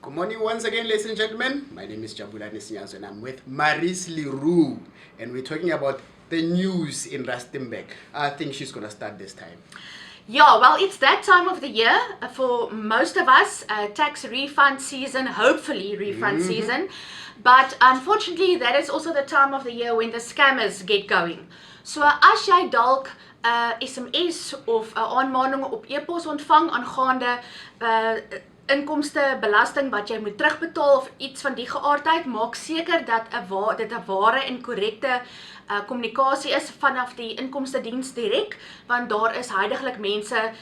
Good morning once again, ladies and gentlemen. My name is Jabulani Sinyazo and I'm with Maris Leroux. And we're talking about the news in Rustenburg. I think she's going to start this time. Yeah, well, it's that time of the year for most of us, tax refund season, hopefully refund season. But unfortunately, that is also the time of the year when the scammers get going. So as jy dalk SMS of 'n aanmaning op e-pos ontvang aangaande inkomste belasting wat jy moet terugbetaal of iets van die geaardheid, maak seker dat dit 'n ware en korrekte kommunikasie is vanaf die inkomstediens direk, want daar is huidigelik mense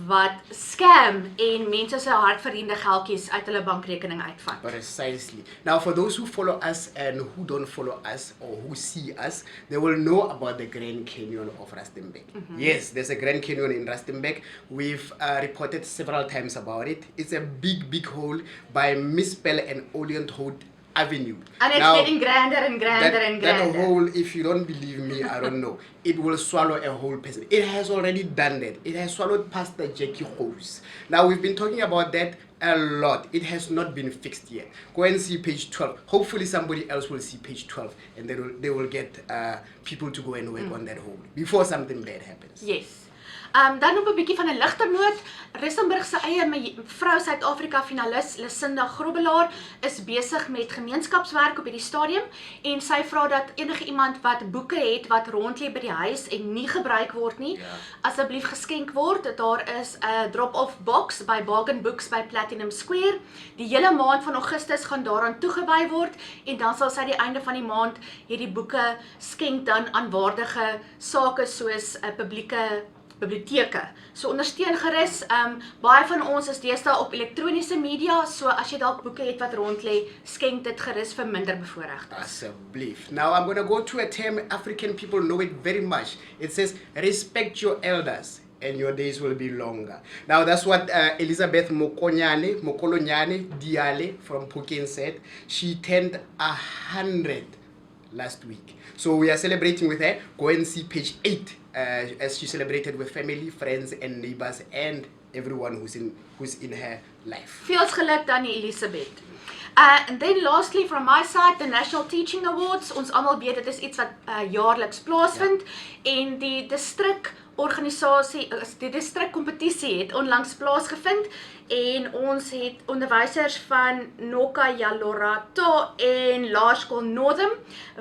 wat scam en mense se hardverdiende geldjies uit hulle bankrekening uitvat. Precisely. Now, for those who follow us and who don't follow us or who see us, they will know about the Grand Canyon of Rustenburg. Yes, there's a Grand Canyon in Rustenburg. We've reported several times about it. It's a big hole by Mispel and Olianthout Avenue. And it's getting grander and grander and grander. That hole, if you don't believe me, I don't know. It will swallow a whole person. It has already done that. It has swallowed past the Jackie hose. Now, we've been talking about that a lot. It has not been fixed yet. Go and see page 12. Hopefully somebody else will see page 12 and they will get people to go and work on that hole before something bad happens. Yes. Dan op 'n bietjie van 'n ligter noot, Rustenburg se eie mevrou Suid-Afrika finalis Lucinda Grobbelaar is besig met gemeenskapswerk op hierdie stadium en sy vra dat enige iemand wat boeke het wat rond lê by die huis en nie gebruik word nie, asseblief geskenk word. Daar is 'n drop-off box by Bargain Books by Platinum Square. Die hele maand van Augustus gaan daaraan toegewy word en dan sal sy die einde van die maand hierdie boeke skenk dan aan waardige sake soos 'n publieke biblioteke. So ondersteun gerus. Baie van ons is deesdae op elektroniese media, so as jy dalk boeke het wat rond lê, skenk dit gerus vir minder bevoorregtes. Asseblief. Now I'm going to go to a term African people know it very much. It says respect your elders and your days will be longer. Now that's what Elizabeth Mokolonyane Diale from Pukin said. She turned 100 last week. So we are celebrating with her. Go and see page 8 as she celebrated with family, friends and neighbors and everyone who's in her life. Veel geluk dan Elizabeth. And then lastly from my side, the National Teaching Awards. Ons almal weet dit is iets wat jaarliks plaasvind en die distrikorganisasie, die distrikkompetisie het onlangs plaasgevind en ons het onderwysers van Noka Yalorato en Laerskool Northam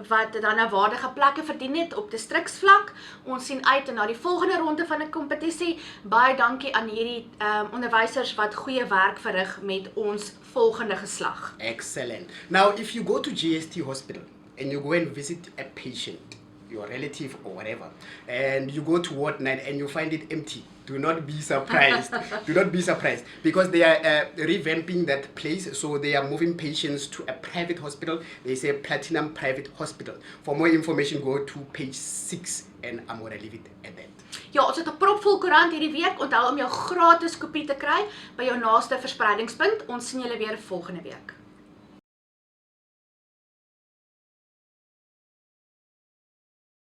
wat dan 'n waardige plekke verdien het op distriksvlak. Ons sien uit na die volgende ronde van 'n kompetisie. Baie dankie aan hierdie onderwysers wat goeie werk verrig met ons volgende geslag. Excellent. Now, if you go to GST Hospital and you go and visit a patient, your relative or whatever, and you go to ward 9 and you find it empty, do not be surprised. Do not be surprised because they are revamping that place, so they are moving patients to a private hospital. They say Platinum Private Hospital. For more information, go to page 6 and I'm going to leave it at that. Ja, ons het 'n propvol koerant hierdie week. Onthou om jou gratis kopie te kry by jou naaste verspreidingspunt. Ons sien julle weer volgende week.